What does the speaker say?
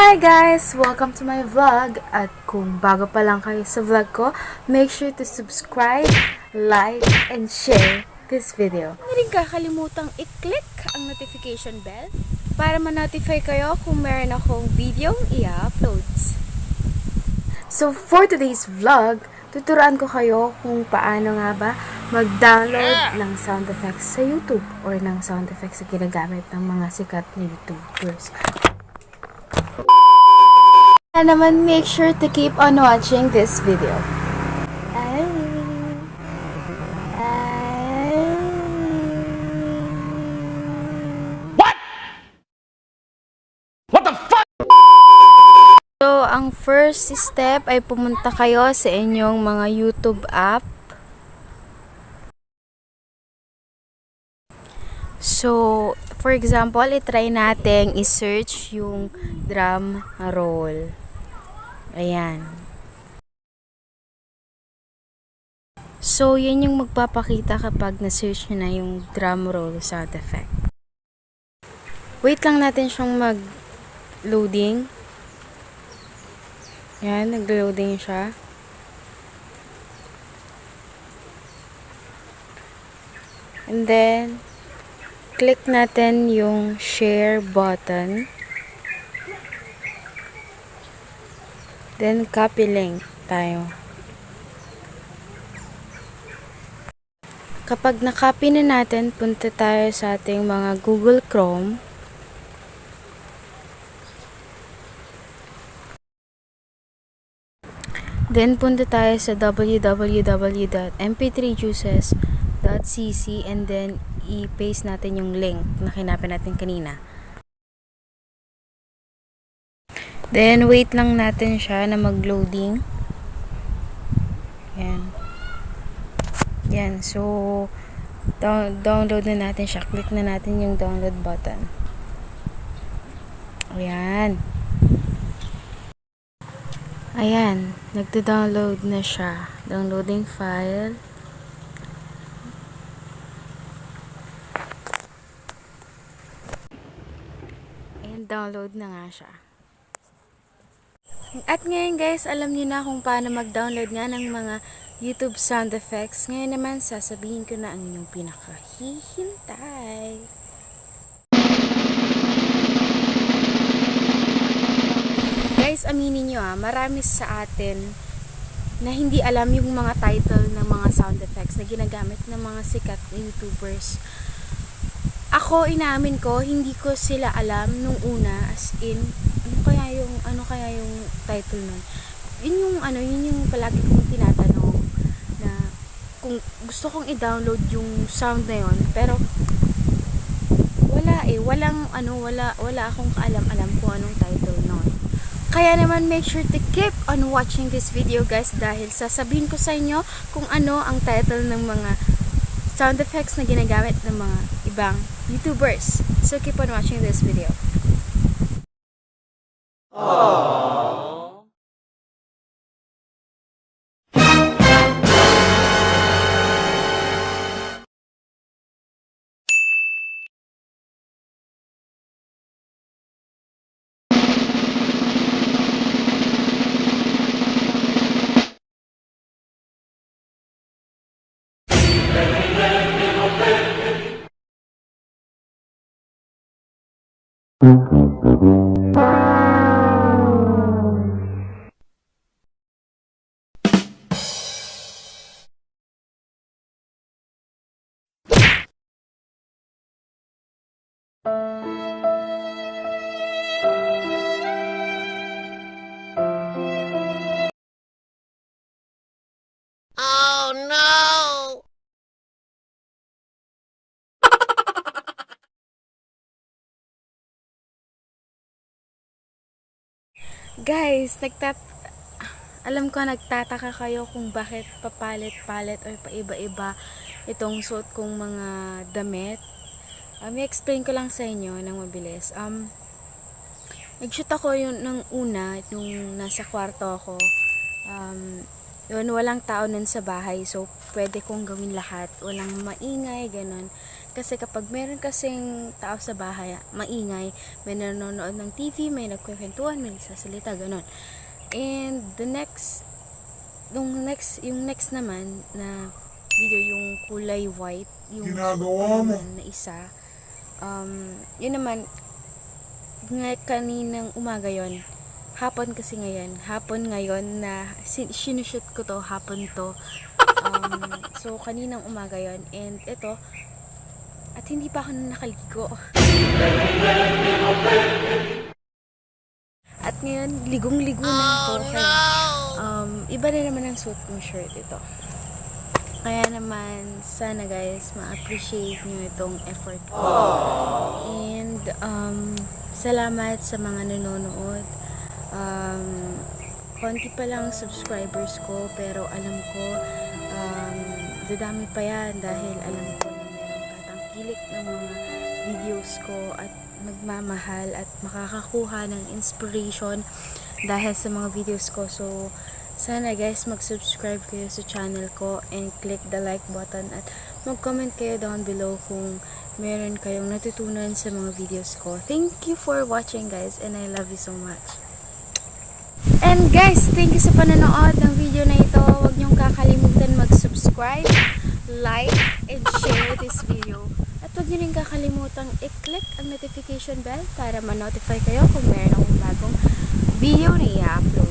Hi guys! Welcome to my vlog. At kung bago pa lang kayo sa vlog ko, make sure to subscribe, like, and share this video. Hindi rin kakalimutang i-click ang notification bell para ma-notify kayo kung meron akong video i-uploads. So for today's vlog, tuturuan ko kayo kung paano nga ba mag-download ng sound effects sa YouTube or ng sound effects na ginagamit ng mga sikat na YouTubers. And naman, make sure to keep on watching this video. What? What the fuck? So, ang first step ay pumunta kayo sa inyong mga YouTube app. So, for example, itry natin i-search yung drum roll. Ayan. So, yan yung magpapakita kapag na-search nyo na yung drum roll sound effect. Wait lang natin siyang mag-loading. Ayan, nag-loading siya. And then, click natin yung share button. Then, copy link tayo. Kapag na-copy na natin, punta tayo sa ating mga Google Chrome. Then, punta tayo sa www.mp3juices.cc and then, i-paste natin yung link na kinapin natin kanina. Then, wait lang natin siya na mag-loading. Yan. Yan. So, download na natin siya. Click na natin yung download button. Ayan. Ayan. Nagda-download na siya. Downloading file. And download na nga siya. At ngayon guys, alam niyo na kung paano mag-download nga ng mga YouTube sound effects. Ngayon naman, sasabihin ko na ang inyong pinakahihintay. Guys, aminin nyo marami sa atin na hindi alam yung mga title ng mga sound effects na ginagamit ng mga sikat na YouTubers. Ako, inaamin ko, hindi ko sila alam nung una, as in, ano kaya yung title nun. Yun yung palagi kong tinatanong na kung gusto kong i-download yung sound na yun, pero wala akong kaalam-alam kung anong title nun. Kaya naman, make sure to keep on watching this video guys, dahil sasabihin ko sa inyo kung ano ang title ng mga sound effects na ginagamit ng mga ibang YouTubers. So keep on watching this video. Aww. Oh no! Guys, alam ko nagtataka kayo kung bakit papalit-palit o paiba-iba itong suot kong mga damit. I-explain ko lang sa inyo ng mabilis. Nag-shoot ako yung nung una, nung nasa kwarto ako. Yun, walang tao nun sa bahay, so pwede kong gawin lahat. Walang maingay, ganun. Kasi kapag meron kasing tao sa bahay, maingay, may nanonood ng TV, may nagkukwentuhan, may nagsasalita, ganon. And yung next naman na video, yung kulay white, yung Ginagawa mo. naman na isa, yun naman, kaninang umaga yon, hapon kasi ngayon na sinushoot ko to, hapon to. So kaninang umaga yon, and ito, at hindi pa ako nakaligo. At ngayon, ligong-ligo na ako. Kaya, iba na naman ang suot kong shirt ito. Kaya naman, sana guys, ma-appreciate nyo itong effort ko. And, salamat sa mga nanonood. Konti pa lang subscribers ko, pero alam ko, dadami pa yan dahil alam ko na merong tatangkilik ng mga videos ko at magmamahal at makakakuha ng inspiration dahil sa mga videos ko. So, sana guys, mag-subscribe kayo sa channel ko and click the like button at mag-comment kayo down below kung meron kayong natutunan sa mga videos ko. Thank you for watching guys, and I love you so much. And guys, thank you sa panonood ng video na ito. Huwag niyong kakalimutan mag-subscribe, like, and share this video. At huwag niyo rin kakalimutan i-click ang notification bell para ma-notify kayo kung meron akong bagong video na i-upload.